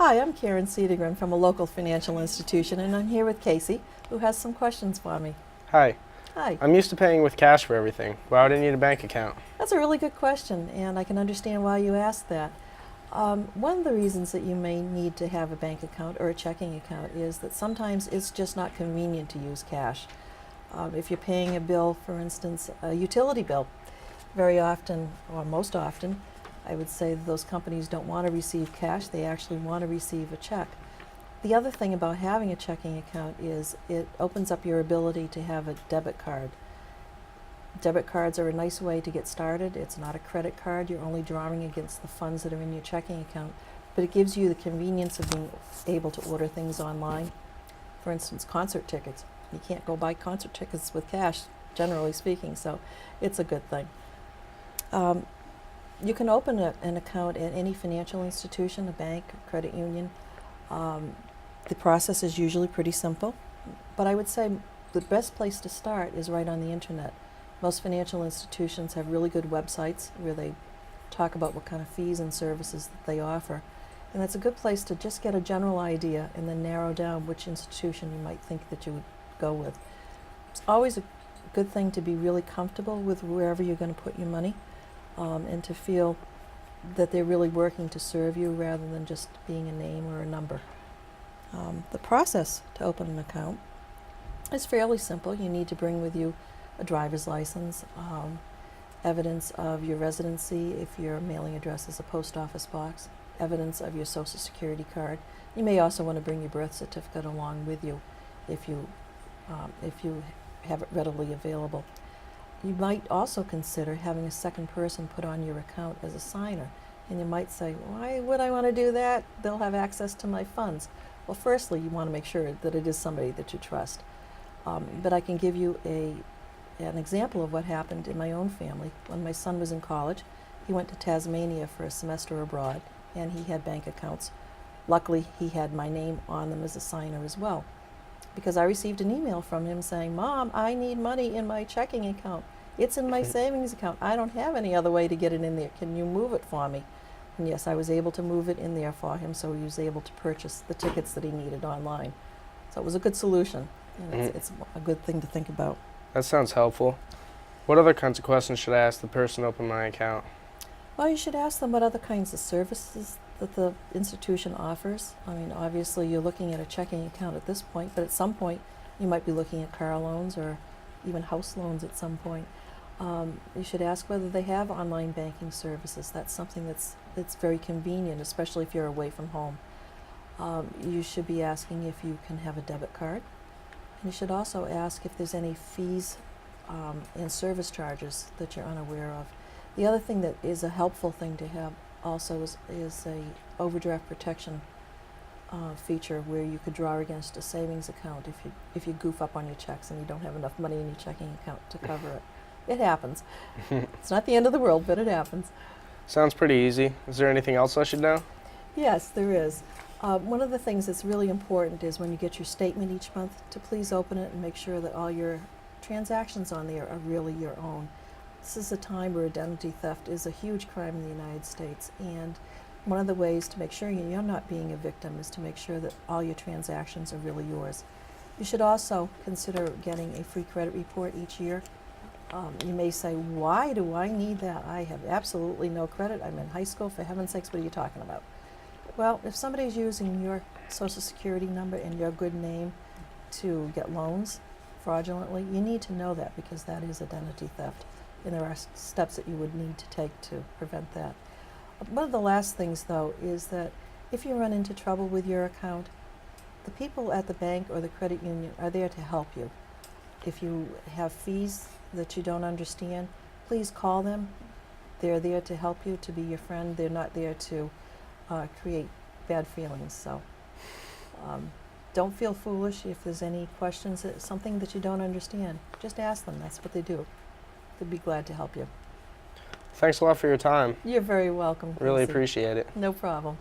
Hi, I'm Karen Cedergren from a local financial institution, and I'm here with Casey, who has some questions for me. Hi. Hi. I'm used to paying with cash for everything. Why would I need a bank account? That's a really good question, and I can understand why you asked that. One of the reasons that you may need to have a bank account or a checking account is that sometimes it's just not convenient to use cash. If you're paying a bill, for instance, a utility bill, very often, or most often, I would say that those companies don't want to receive cash, they actually want to receive a check. The other thing about having a checking account is it opens up your ability to have a debit card. Debit cards are a nice way to get started. It's not a credit card. You're only drawing against the funds that are in your checking account, but it gives you the convenience of being able to order things online. For instance, concert tickets. You can't go buy concert tickets with cash, generally speaking, so it's a good thing. You can open an account at any financial institution, a bank, a credit union. The process is usually pretty simple, but I would say the best place to start is right on the internet. Most financial institutions have really good websites where they talk about what kind of fees and services that they offer, and that's a good place to just get a general idea and then narrow down which institution you might think that you would go with. It's always a good thing to be really comfortable with wherever you're going to put your money, and to feel that they're really working to serve you rather than just being a name or a number. The process to open an account is fairly simple. You need to bring with you a driver's license, evidence of your residency if your mailing address is a post office box, evidence of your Social Security card. You may also want to bring your birth certificate along with you if you have it readily available. You might also consider having a second person put on your account as a signer. And you might say, why would I want to do that? They'll have access to my funds. Well, firstly, you want to make sure that it is somebody that you trust. But I can give you an example of what happened in my own family. When my son was in college, he went to Tasmania for a semester abroad, and he had bank accounts. Luckily, he had my name on them as a signer as well, because I received an email from him saying, Mom, I need money in my checking account. It's in my savings account. I don't have any other way to get it in there. Can you move it for me? And yes, I was able to move it in there for him, so he was able to purchase the tickets that he needed online. So it was a good solution, and it's a good thing to think about. That sounds helpful. What other kinds of questions should I ask the person opening my account? Well, you should ask them what other kinds of services that the institution offers. I mean, obviously you're looking at a checking account at this point, but at some point you might be looking at car loans or even house loans at some point. You should ask whether they have online banking services. That's something that's very convenient, especially if you're away from home. You should be asking if you can have a debit card. And you should also ask if there's any fees and service charges that you're unaware of. The other thing that is a helpful thing to have also is a overdraft protection feature where you could draw against a savings account if you goof up on your checks and you don't have enough money in your checking account to cover it. It happens. It's not the end of the world, but it happens. Sounds pretty easy. Is there anything else I should know? Yes, there is. One of the things that's really important is when you get your statement each month to please open it and make sure that all your transactions on there are really your own. This is a time where identity theft is a huge crime in the United States, and one of the ways to make sure you're not being a victim is to make sure that all your transactions are really yours. You should also consider getting a free credit report each year. You may say, why do I need that? I have absolutely no credit. I'm in high school. For heaven's sakes, what are you talking about? Well, if somebody's using your Social Security number and your good name to get loans fraudulently, you need to know that, because that is identity theft, and there are steps that you would need to take to prevent that. One of the last things, though, is that if you run into trouble with your account, the people at the bank or the credit union are there to help you. If you have fees that you don't understand, please call them. They're there to help you, to be your friend. They're not there to create bad feelings. So don't feel foolish if there's any questions, something that you don't understand. Just ask them. That's what they do. They'd be glad to help you. Thanks a lot for your time. You're very welcome. Really Casey. appreciate it. No problem.